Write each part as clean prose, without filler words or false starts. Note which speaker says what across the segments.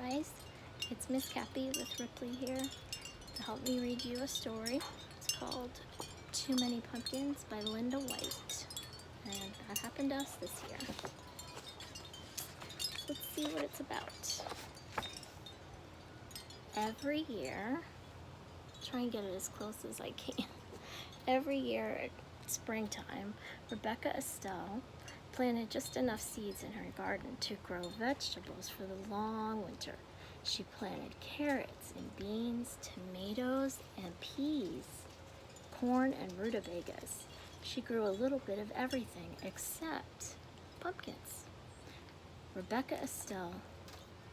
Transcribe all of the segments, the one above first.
Speaker 1: guys, it's Miss Cappy with Ripley here to help me read you a story. It's called Too Many Pumpkins by Linda White, and that happened to us this year. Let's see what it's about. Every year, try and get it as close as I can. Every year at springtime, Rebecca Estelle planted just enough seeds in her garden to grow vegetables for the long winter. She planted carrots and beans, tomatoes and peas, corn and rutabagas. She grew a little bit of everything except pumpkins. Rebecca Estelle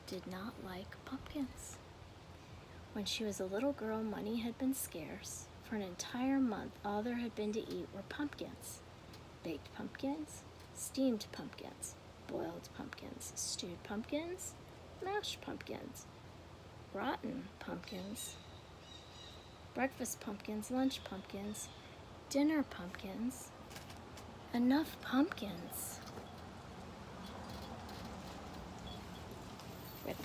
Speaker 1: did not like pumpkins. When she was a little girl, money had been scarce. For an entire month, all there had been to eat were pumpkins. Baked pumpkins, steamed pumpkins, boiled pumpkins, stewed pumpkins, mashed pumpkins, rotten pumpkins, breakfast pumpkins, lunch pumpkins, dinner pumpkins, enough pumpkins. Ripley.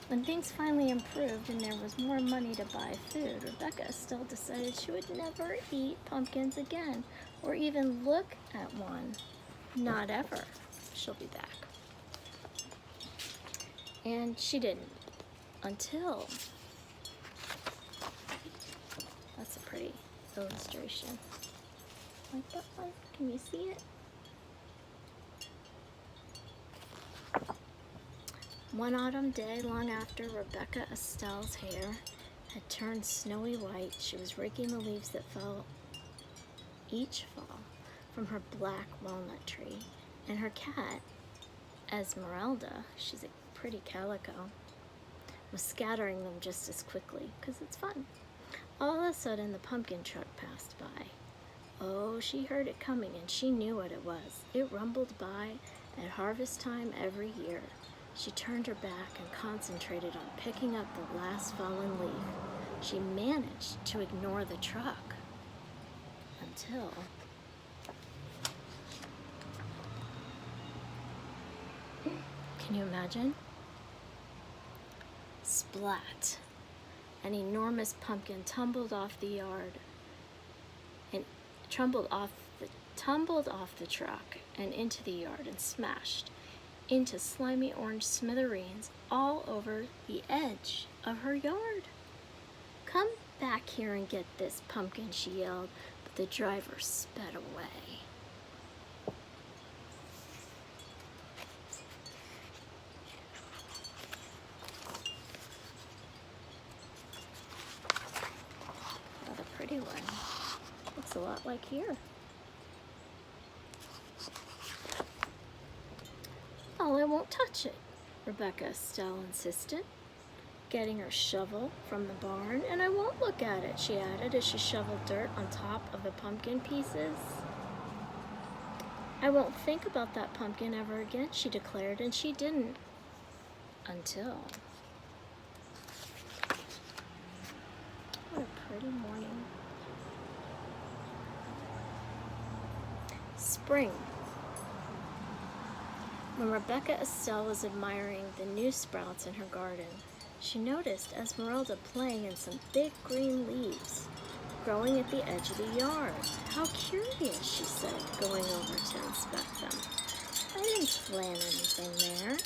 Speaker 1: When things finally improved and there was more money to buy food, Rebecca still decided she would never eat pumpkins again, or even look at one. Not ever. She'll be back. And she didn't. Until... That's a pretty illustration. Like that one? Can you see it? One autumn day, long after Rebecca Estelle's hair had turned snowy white, she was raking the leaves that fell each fall from her black walnut tree, and her cat, Esmeralda, she's a pretty calico, was scattering them just as quickly, because it's fun. All of a sudden, the pumpkin truck passed by. Oh, she heard it coming, and she knew what it was. It rumbled by at harvest time every year. She turned her back and concentrated on picking up the last fallen leaf. She managed to ignore the truck until... Can you imagine? Splat! An enormous pumpkin tumbled off the yard and tumbled off the truck and into the yard and smashed into slimy orange smithereens all over the edge of her yard. "Come back here and get this pumpkin," she yelled, but the driver sped away. Another pretty one. Looks a lot like here. "Oh, I won't touch it," Rebecca Estelle insisted, getting her shovel from the barn. "And I won't look at it," she added as she shoveled dirt on top of the pumpkin pieces. "I won't think about that pumpkin ever again," she declared, and she didn't until... What a pretty morning. Spring. When Rebecca Estelle was admiring the new sprouts in her garden, she noticed Esmeralda playing in some big green leaves growing at the edge of the yard. "How curious," she said, going over to inspect them. "I didn't plant anything there."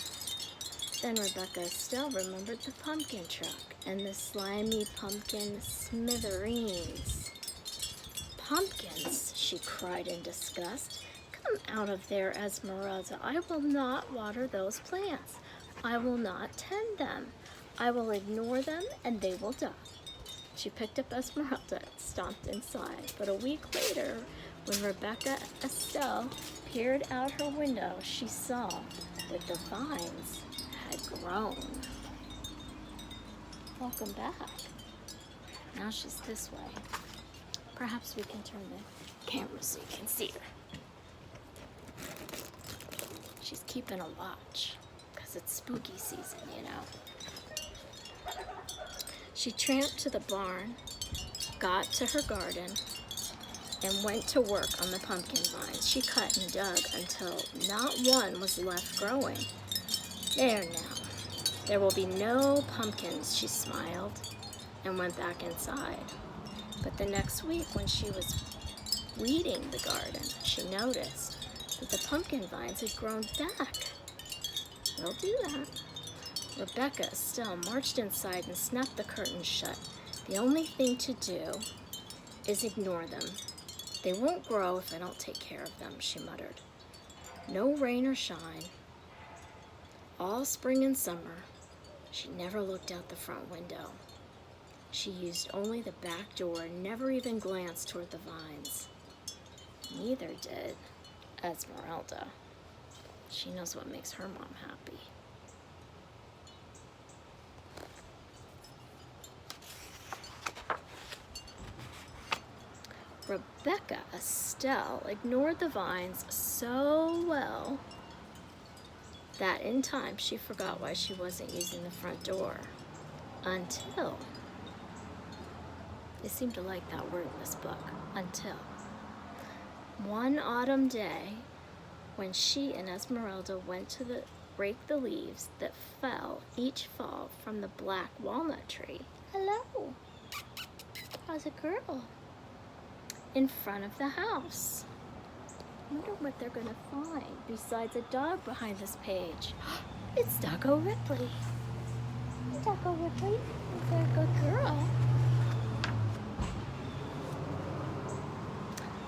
Speaker 1: Then Rebecca Estelle remembered the pumpkin truck and the slimy pumpkin smithereens. "Pumpkins!" she cried in disgust. "Come out of there, Esmeralda. I will not water those plants. I will not tend them. I will ignore them and they will die." She picked up Esmeralda and stomped inside. But a week later, when Rebecca Estelle peered out her window, she saw that the vines had grown. Welcome back. Now she's this way. Perhaps we can turn the camera so you can see her. She's keeping a watch, because it's spooky season, you know. She tramped to the barn, got to her garden, and went to work on the pumpkin vines. She cut and dug until not one was left growing. There now. There will be no pumpkins, she smiled, and went back inside. But the next week, when she was weeding the garden, she noticed that the pumpkin vines had grown back. They'll do that. Rebecca Estelle marched inside and snapped the curtains shut. The only thing to do is ignore them. They won't grow if I don't take care of them, she muttered. No rain or shine. All spring and summer, she never looked out the front window. She used only the back door and never even glanced toward the vines. Neither did Esmeralda. She knows what makes her mom happy. Rebecca Estelle ignored the vines so well that in time she forgot why she wasn't using the front door. Until, they seem to like that word in this book, until one autumn day when she and Esmeralda went to rake the leaves that fell each fall from the black walnut tree. Hello, how's it, girl? In front of the house. I wonder what they're gonna find besides a dog behind this page. It's Doggo Ripley. Hey, Doggo Ripley, is there a good girl?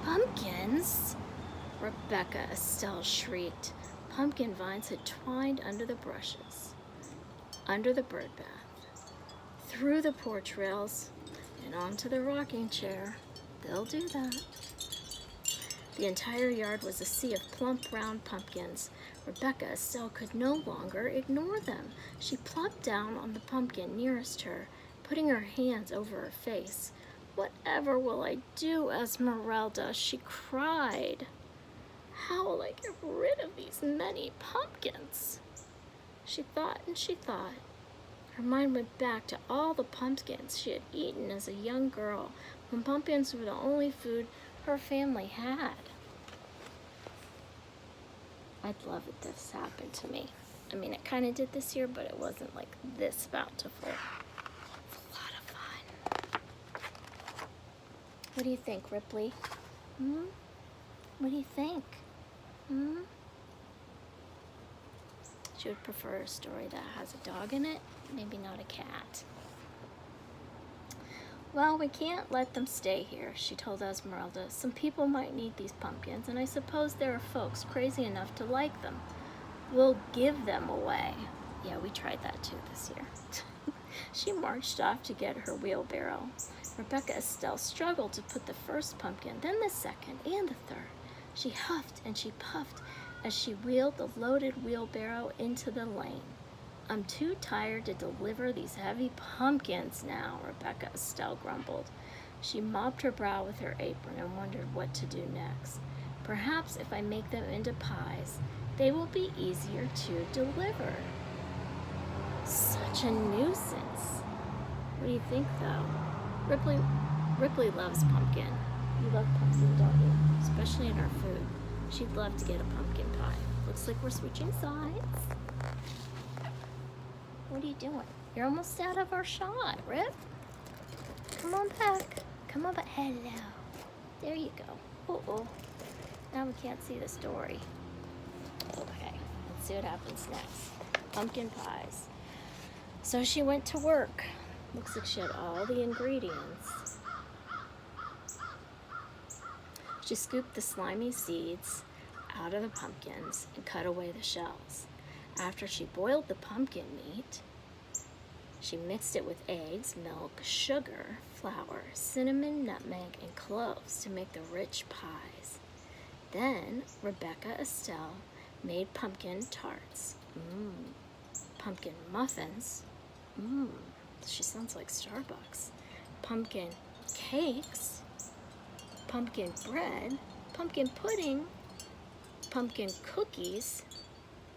Speaker 1: Pumpkins? Rebecca Estelle shrieked. Pumpkin vines had twined under the brushes, under the bird bath, through the porch rails, and onto the rocking chair. They'll do that. The entire yard was a sea of plump, round pumpkins. Rebecca Estelle could no longer ignore them. She plopped down on the pumpkin nearest her, putting her hands over her face. Whatever will I do, Esmeralda? She cried. How will I get rid of these many pumpkins? She thought and she thought. Her mind went back to all the pumpkins she had eaten as a young girl, when pumpkins were the only food her family had. I'd love if this happened to me. I mean, it kind of did this year, but it wasn't like this bountiful. It's a lot of fun. What do you think, Ripley? What do you think? She would prefer a story that has a dog in it, maybe not a cat. Well, we can't let them stay here, she told Esmeralda. Some people might need these pumpkins, and I suppose there are folks crazy enough to like them. We'll give them away. Yeah, we tried that too this year. She marched off to get her wheelbarrow. Rebecca Estelle struggled to put the first pumpkin, then the second, and the third. She huffed and she puffed as she wheeled the loaded wheelbarrow into the lane. I'm too tired to deliver these heavy pumpkins now, Rebecca Estelle grumbled. She mopped her brow with her apron and wondered what to do next. Perhaps if I make them into pies, they will be easier to deliver. Such a nuisance. What do you think, though? Ripley loves pumpkin. You love pumpkin, don't you? Especially in our food. She'd love to get a pumpkin pie. Looks like we're switching sides. What are you doing? You're almost out of our shot, Rip. Come on back. Come on back. Hello. There you go. Uh-oh. Now we can't see the story. Okay, let's see what happens next. Pumpkin pies. So she went to work. Looks like she had all the ingredients. She scooped the slimy seeds out of the pumpkins and cut away the shells. After she boiled the pumpkin meat, she mixed it with eggs, milk, sugar, flour, cinnamon, nutmeg, and cloves to make the rich pies. Then Rebecca Estelle made pumpkin tarts. Pumpkin muffins. She sounds like Starbucks. Pumpkin cakes. Pumpkin bread. Pumpkin pudding. Pumpkin cookies.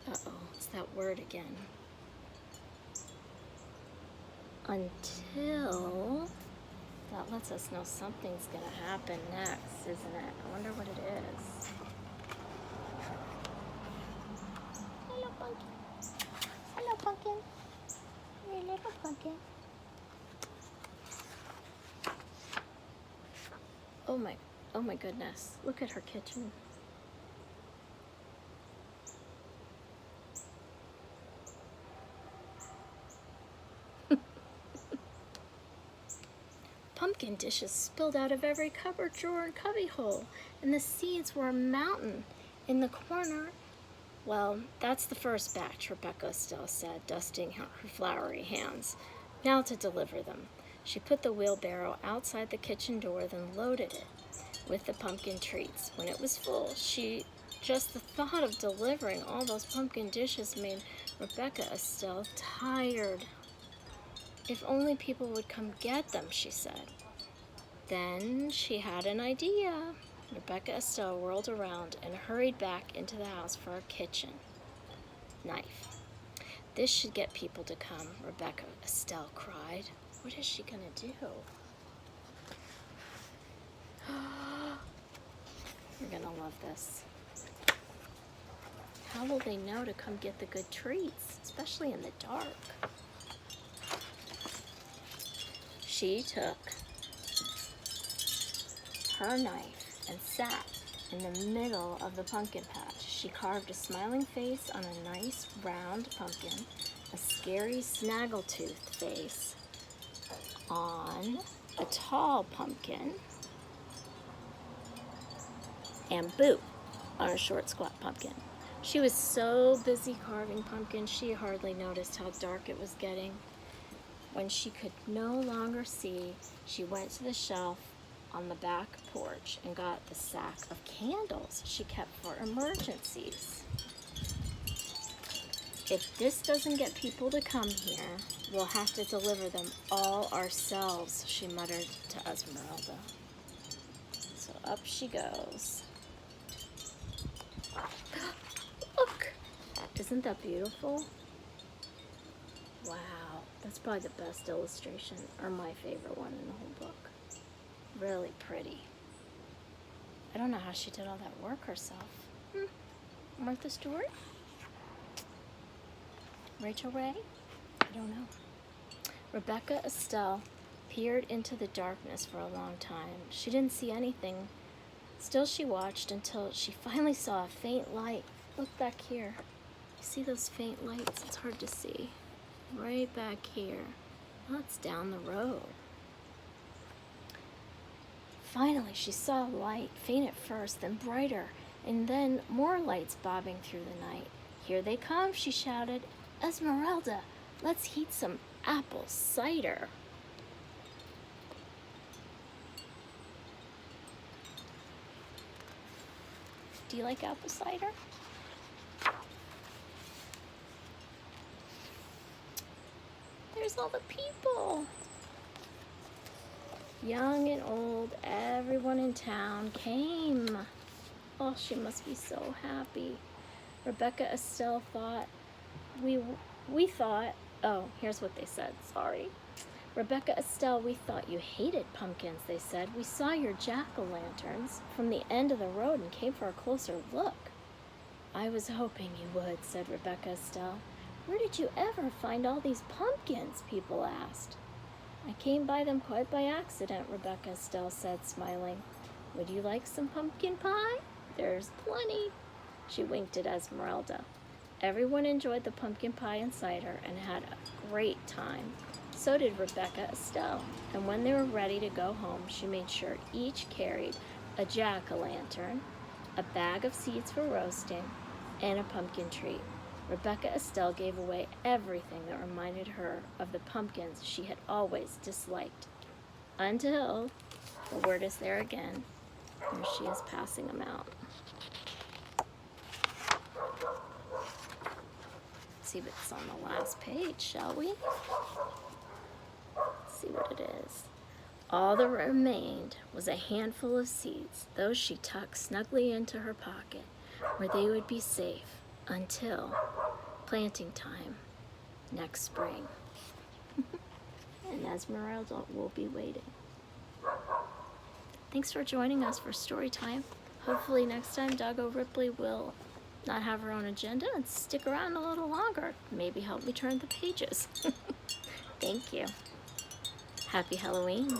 Speaker 1: Uh-oh, it's that word again. Until That lets us know something's gonna happen next, isn't it? I wonder what it is. Hello, pumpkin. Hello, pumpkin. You're a little pumpkin. Oh my goodness. Look at her kitchen. Pumpkin dishes spilled out of every cupboard drawer and cubbyhole, and the seeds were a mountain in the corner. Well, that's the first batch, Rebecca Estelle said, dusting her floury hands. Now to deliver them. She put the wheelbarrow outside the kitchen door, then loaded it with the pumpkin treats. When it was full, just the thought of delivering all those pumpkin dishes made Rebecca Estelle tired. If only people would come get them, she said. Then she had an idea. Rebecca Estelle whirled around and hurried back into the house for her kitchen knife. This should get people to come, Rebecca Estelle cried. What is she gonna do? You're gonna love this. How will they know to come get the good treats, especially in the dark? She took her knife and sat in the middle of the pumpkin patch. She carved a smiling face on a nice round pumpkin, a scary snaggletooth face on a tall pumpkin, and Boo on a short squat pumpkin. She was so busy carving pumpkins, she hardly noticed how dark it was getting. When she could no longer see, she went to the shelf on the back porch and got the sack of candles she kept for emergencies. If this doesn't get people to come here, we'll have to deliver them all ourselves, she muttered to Esmeralda. So up she goes. Look! Isn't that beautiful? Wow, that's probably the best illustration, or my favorite one in the whole book. Really pretty. I don't know how she did all that work herself. Martha Stewart? Rachel Ray? I don't know. Rebecca Estelle peered into the darkness for a long time. She didn't see anything. Still she watched until she finally saw a faint light. Look back here. You see those faint lights? It's hard to see. Right back here. That's down the road. Finally, she saw a light, faint at first, then brighter, and then more lights bobbing through the night. Here they come, she shouted. Esmeralda, let's heat some apple cider. Do you like apple cider? There's all the people. Young and old, everyone in town came. Oh, she must be so happy. Rebecca Estelle thought, we thought, oh, here's what they said, sorry. Rebecca Estelle, we thought you hated pumpkins, they said. We saw your jack-o'-lanterns from the end of the road and came for a closer look. I was hoping you would, said Rebecca Estelle. Where did you ever find all these pumpkins? People asked. I came by them quite by accident, Rebecca Estelle said, smiling. Would you like some pumpkin pie? There's plenty. She winked at Esmeralda. Everyone enjoyed the pumpkin pie and cider and had a great time. So did Rebecca Estelle, and when they were ready to go home, she made sure each carried a jack-o'-lantern, a bag of seeds for roasting, and a pumpkin treat. Rebecca Estelle gave away everything that reminded her of the pumpkins she had always disliked. Until, the word is there again, and she is passing them out. Let's see what's on the last page, shall we? Let's see what it is. All that remained was a handful of seeds. Those she tucked snugly into her pocket, where they would be safe until planting time next spring. And Esmeralda will be waiting. Thanks for joining us for story time. Hopefully next time Doggo Ripley will not have her own agenda and stick around a little longer. Maybe help me turn the pages. Thank you. Happy Halloween.